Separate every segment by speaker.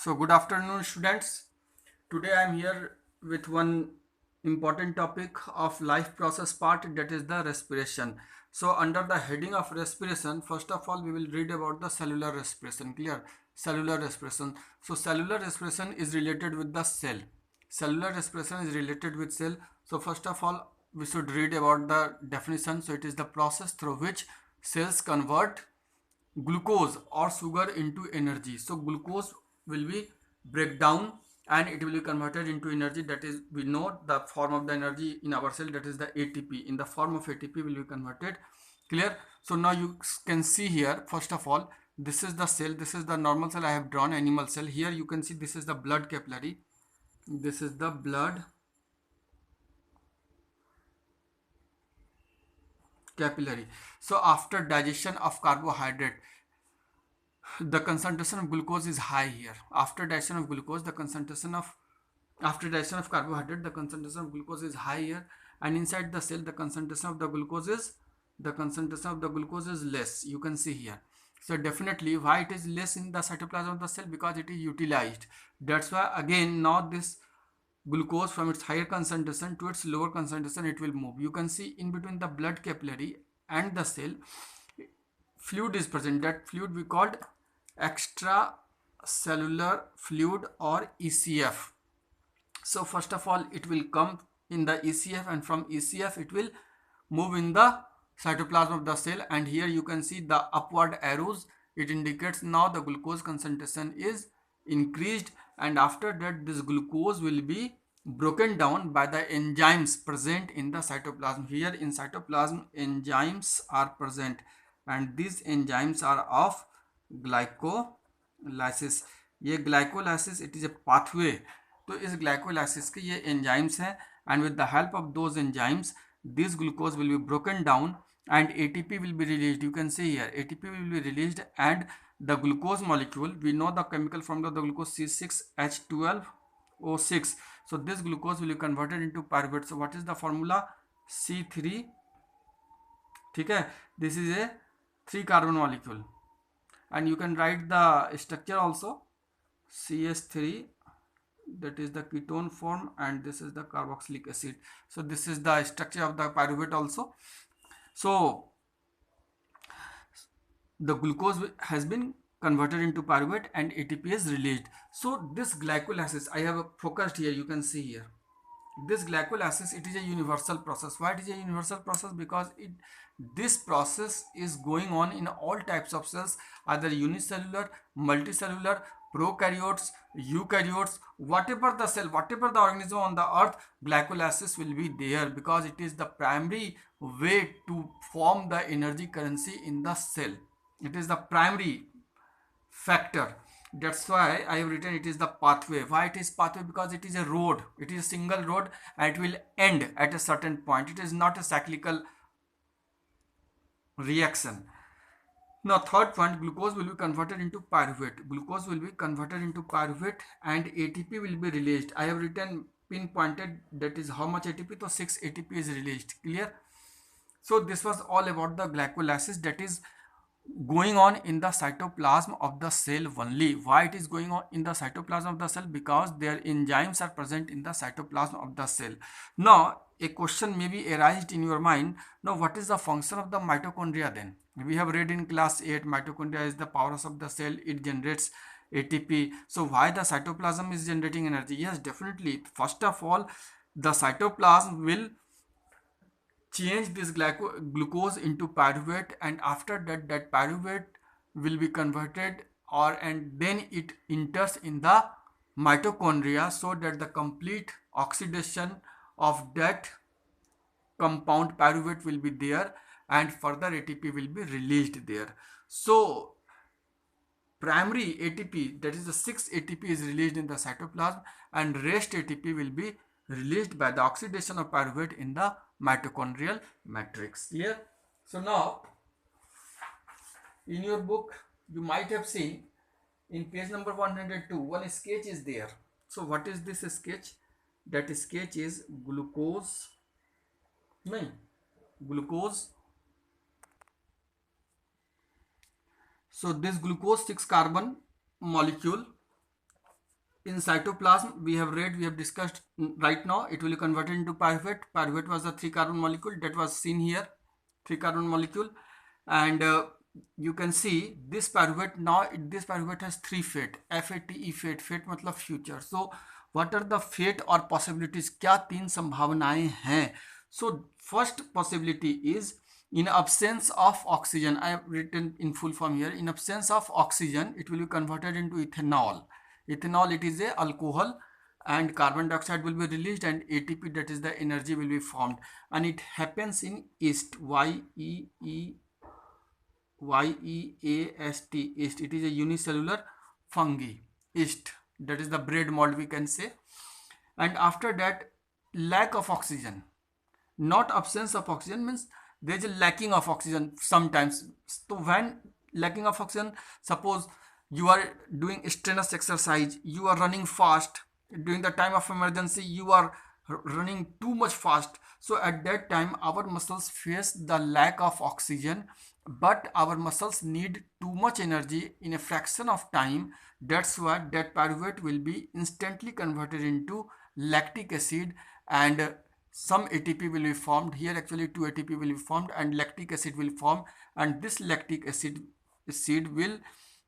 Speaker 1: So good afternoon students. Today I am here with one important topic of life process part, that is the respiration. So under the heading of respiration, first of all we will read about the cellular respiration. Clear? Cellular respiration. So cellular respiration is related with the cell. Cellular respiration is related with cell. So first of all we should read about the definition. So it is the process through which cells convert glucose or sugar into energy. So glucose will be break down and it will be converted into energy. That is, we know the form of the energy in our cell, that is the ATP. In the form of ATP will be converted. Clear? So now you can see here, first of all, this is the cell, this is the normal cell I have drawn, animal cell. Here you can see this is the blood capillary, this is the blood capillary. So after digestion of carbohydrate, the concentration of glucose is high here. After digestion of glucose, the concentration of after digestion of carbohydrate, the concentration of glucose is high here, and inside the cell, the concentration of the glucose is less. You can see here. So definitely, why it is less in the cytoplasm of the cell? Because it is utilized. That's why again now this glucose from its higher concentration to its lower concentration it will move. You can see in between the blood capillary and the cell, fluid is present. That fluid we called extracellular fluid or ECF. So first of all it will come in the ECF, and from ECF it will move in the cytoplasm of the cell, and here you can see the upward arrows. It indicates now the glucose concentration is increased, and after that this glucose will be broken down by the enzymes present in the cytoplasm. Here in cytoplasm enzymes are present, and these enzymes are of glycolysis. ये glycolysis it is a pathway. तो इस glycolysis के ये enzymes हैं, and with the help of those enzymes this glucose will be broken down and ATP will be released. You can see here ATP will be released, and the glucose molecule, we know the chemical formula of the glucose C6H12O6. So this glucose will be converted into pyruvate. So what is the formula? C3. ठीक है, this is a 3 carbon molecule, and you can write the structure also. CH3, that is the ketone form, and this is the carboxylic acid. So this is the structure of the pyruvate also. So the glucose has been converted into pyruvate and ATP is released. So this glycolysis I have focused here, you can see here this glycolysis, it is a universal process. Why it is a universal process? Because this process is going on in all types of cells, either unicellular, multicellular, prokaryotes, eukaryotes, whatever the cell, whatever the organism on the earth, glycolysis will be there, because it is the primary way to form the energy currency in the cell. It is the primary factor. That's why I have written it is the pathway. Why it is pathway? Because it is a road, it is a single road, and it will end at a certain point. It is not a cyclical reaction. Now third point, glucose will be converted into pyruvate. Glucose will be converted into pyruvate and ATP will be released. I have written pinpointed that is how much ATP. So 6 ATP is released. Clear? So this was all about the glycolysis that is going on in the cytoplasm of the cell only. Why it is going on in the cytoplasm of the cell? Because their enzymes are present in the cytoplasm of the cell. Now a question may be arised in your mind. Now what is the function of the mitochondria then? We have read in class 8 mitochondria is the powerhouse of the cell, it generates ATP. So why the cytoplasm is generating energy? Yes, definitely. First of all, the cytoplasm will change this glucose into pyruvate, and after that that pyruvate will be converted, or and then it enters in the mitochondria, so that the complete oxidation of that compound pyruvate will be there, and further ATP will be released there. So primary ATP, that is the 6 ATP is released in the cytoplasm, and rest ATP will be released by the oxidation of pyruvate in the mitochondrial matrix. Clear? So now in your book you might have seen in page number 102 one sketch is there. So what is this sketch? That sketch is glucose So this glucose 6 carbon molecule in cytoplasm we have read, we have discussed right now, it will be converted into pyruvate. Pyruvate was the 3 carbon molecule that was seen here, 3 carbon molecule. And you can see this pyruvate, now this pyruvate has 3 fate, FATE, fate, fate मतलब future. So what are the fate or possibilities, क्या 3 संभावनाएं हैं? So first possibility is in absence of oxygen, I have written in full form here, in absence of oxygen it will be converted into ethanol. Ethanol, it is a alcohol, and carbon dioxide will be released and ATP, that is the energy, will be formed, and it happens in yeast, YEAST, yeast. It is a unicellular fungi, yeast, that is the bread mold we can say. And after that, lack of oxygen, not absence of oxygen, means there is a lacking of oxygen sometimes. So when lacking of oxygen, suppose you are doing strenuous exercise, you are running fast, during the time of emergency you are running too much fast, so at that time our muscles face the lack of oxygen, but our muscles need too much energy in a fraction of time. That's why that pyruvate will be instantly converted into lactic acid, and some ATP will be formed here. Actually 2 ATP will be formed and lactic acid will form, and this lactic acid will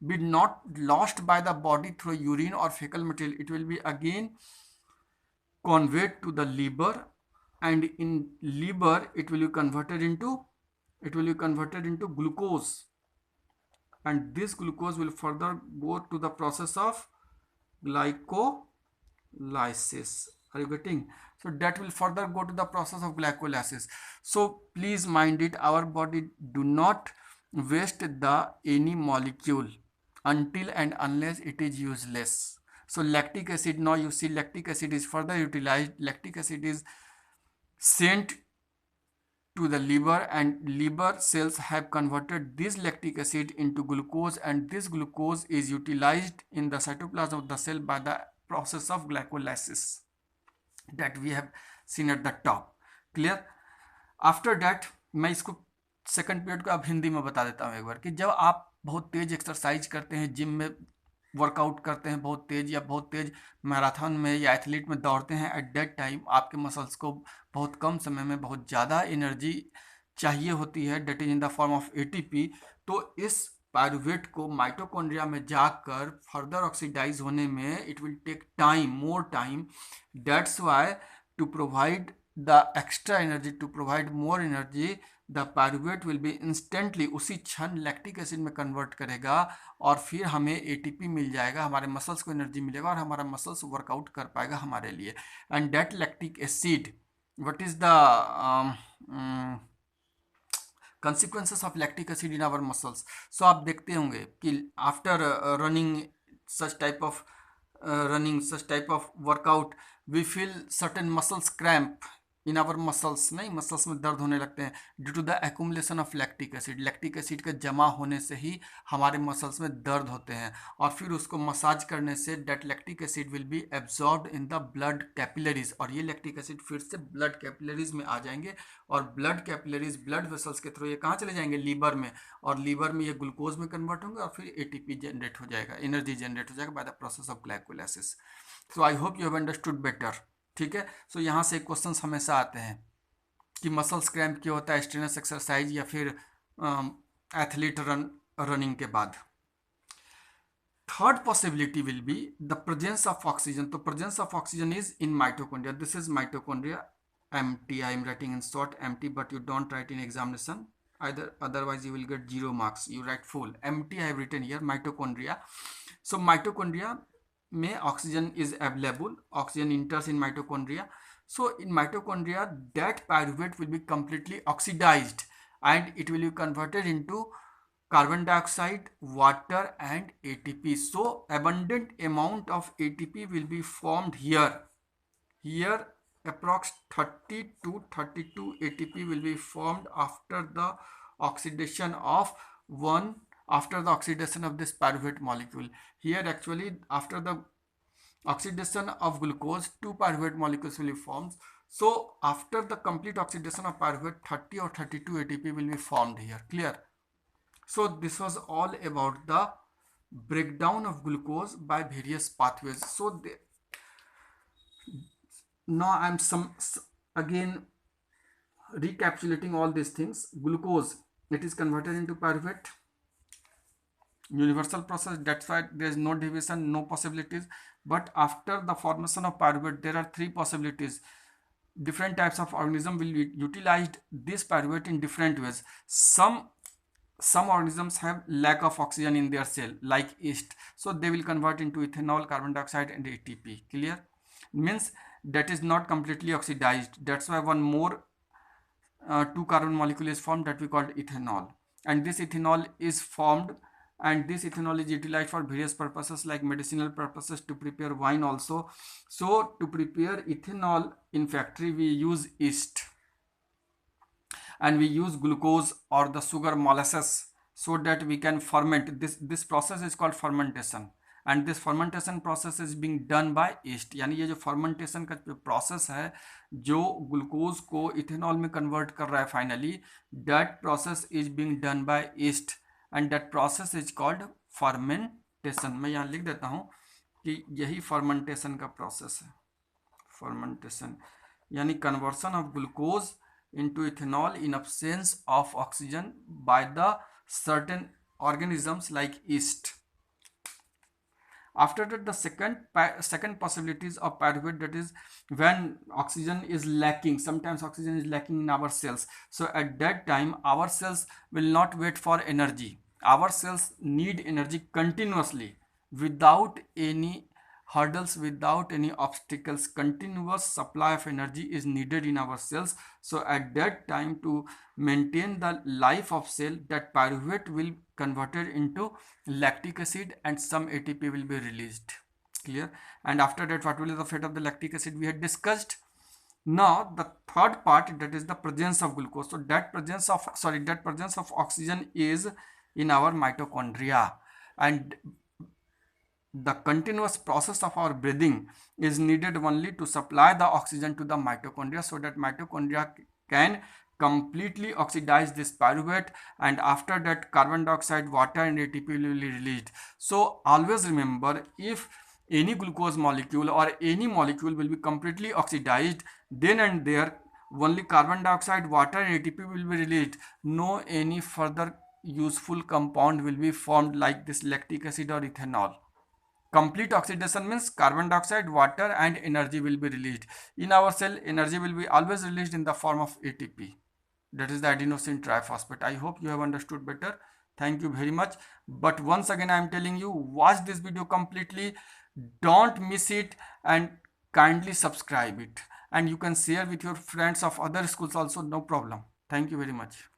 Speaker 1: be not lost by the body through urine or fecal material. It will be again conveyed to the liver, and in liver it will be converted into glucose, and this glucose will further go to the process of glycolysis. Are you getting? So that will further go to the process of glycolysis. So please mind it, our body do not waste the any molecule until and unless it is useless. So lactic acid, now you see lactic acid is further utilized. Lactic acid is sent to the liver, and liver cells have converted this lactic acid into glucose, and this glucose is utilized in the cytoplasm of the cell by the process of glycolysis that we have seen at the top. Clear? After that मैं इसको second period को अब हिंदी में बता देता हूँ एक बार, कि जब आप बहुत तेज एक्सरसाइज करते हैं, जिम में वर्कआउट करते हैं बहुत तेज, या बहुत तेज मैराथन में या एथलीट में दौड़ते हैं, एट दैट टाइम आपके मसल्स को बहुत कम समय में बहुत ज़्यादा एनर्जी चाहिए होती है, that is in the form of ATP. तो इस पायरुवेट को माइटोकॉन्ड्रिया में जाकर फर्दर ऑक्सीडाइज होने में it will take time, more time. That's why to provide the extra energy, to provide more energy, the pyruvate will be instantly, उसी क्षण lactic acid में कन्वर्ट करेगा, और फिर हमें ATP मिल जाएगा, हमारे मसल्स को एनर्जी मिलेगा और हमारा मसल्स वर्कआउट कर पाएगा हमारे लिए. And that lactic acid, what is the consequences of lactic acid in our muscles? So आप देखते होंगे कि after running such type of workout, we feel certain muscles cramp in our muscles, नहीं, muscles में दर्द होने लगते हैं due to the accumulation of lactic acid. Lactic acid का जमा होने से ही हमारे मसल्स में दर्द होते हैं, और फिर उसको मसाज करने say that lactic acid will be absorbed in the blood capillaries, और ये लैक्टिक एसिड फिर से ब्लड कैपिलरीज में आ जाएंगे, और ब्लड कैपिलरीज, ब्लड वेसल्स के थ्रू ये कहाँ चले जाएंगे? लीवर में, और लीवर में ये ग्लूकोज में कन्वर्ट होंगे, और फिर ATP जनरेट हो जाएगा, एनर्जी जनरेट हो जाएगा by the process of glycolysis. So I hope you have understood better. ठीक है. सो यहाँ से क्वेश्चन हमेशा आते हैं कि मसल्स क्रैम्प क्यों होता है स्ट्रेनस एक्सरसाइज या फिर एथलीट रनिंग के बाद. Third possibility will be the presence of oxygen. तो presence of oxygen is in mitochondria. This is mitochondria, empty. I am writing in short empty, but you don't write in examination either, otherwise you will get 0 marks. You write full empty. I have written here mitochondria. So mitochondria में oxygen is available, oxygen enters in mitochondria. So in mitochondria that pyruvate will be completely oxidized and it will be converted into carbon dioxide, water and ATP. So abundant amount of ATP will be formed here. Approx 30 to 32 ATP will be formed after the oxidation of this pyruvate molecule. Here actually after the oxidation of glucose, 2 pyruvate molecules will be formed. So after the complete oxidation of pyruvate, 30 or 32 ATP will be formed here. Clear? So this was all about the breakdown of glucose by various pathways. So now I'm again recapitulating all these things. Glucose, it is converted into pyruvate, universal process, that's why there is no division, no possibilities. But after the formation of pyruvate, there are three possibilities. Different types of organism will utilize this pyruvate in different ways. Some organisms have lack of oxygen in their cell, like yeast, so they will convert into ethanol, carbon dioxide and ATP. Clear? Means that is not completely oxidized, that's why one more two carbon molecule is formed, that we called ethanol. And this ethanol is formed, and this ethanol is utilized for various purposes like medicinal purposes, to prepare wine also. So to prepare ethanol in factory we use yeast, and we use glucose or the sugar molasses, so that we can ferment. This process is called fermentation, and this fermentation process is being done by yeast. यानी ये जो fermentation का जो process है, जो glucose को ethanol में convert कर रहा है finally, that process is being done by yeast, and that process is called fermentation. मैं यहाँ लिख देता हूँ कि यही fermentation का process है. Fermentation यानी conversion of glucose into ethanol in absence of oxygen by the certain organisms like yeast. After that, the second possibilities of pyruvate, that is when oxygen is lacking. Sometimes oxygen is lacking in our cells, so at that time our cells will not wait for energy. Our cells need energy continuously, without any hurdles, without any obstacles. Continuous supply of energy is needed in our cells. So at that time, to maintain the life of cell, that pyruvate will converted into lactic acid and some ATP will be released. Clear? And after that, what will be the fate of the lactic acid we had discussed. Now the third part, that is the presence of glucose. So that presence of oxygen is in our mitochondria, and the continuous process of our breathing is needed only to supply the oxygen to the mitochondria, so that mitochondria can completely oxidize this pyruvate, and after that carbon dioxide, water and ATP will be released. So always remember, if any glucose molecule or any molecule will be completely oxidized, then and there only carbon dioxide, water and ATP will be released. No any further useful compound will be formed like this lactic acid or ethanol. Complete oxidation means carbon dioxide, water and energy will be released. In our cell, energy will be always released in the form of ATP. That is the adenosine triphosphate. I hope you have understood better. Thank you very much. But once again I am telling you, watch this video completely. Don't miss it, and kindly subscribe it. And you can share with your friends of other schools also, no problem. Thank you very much.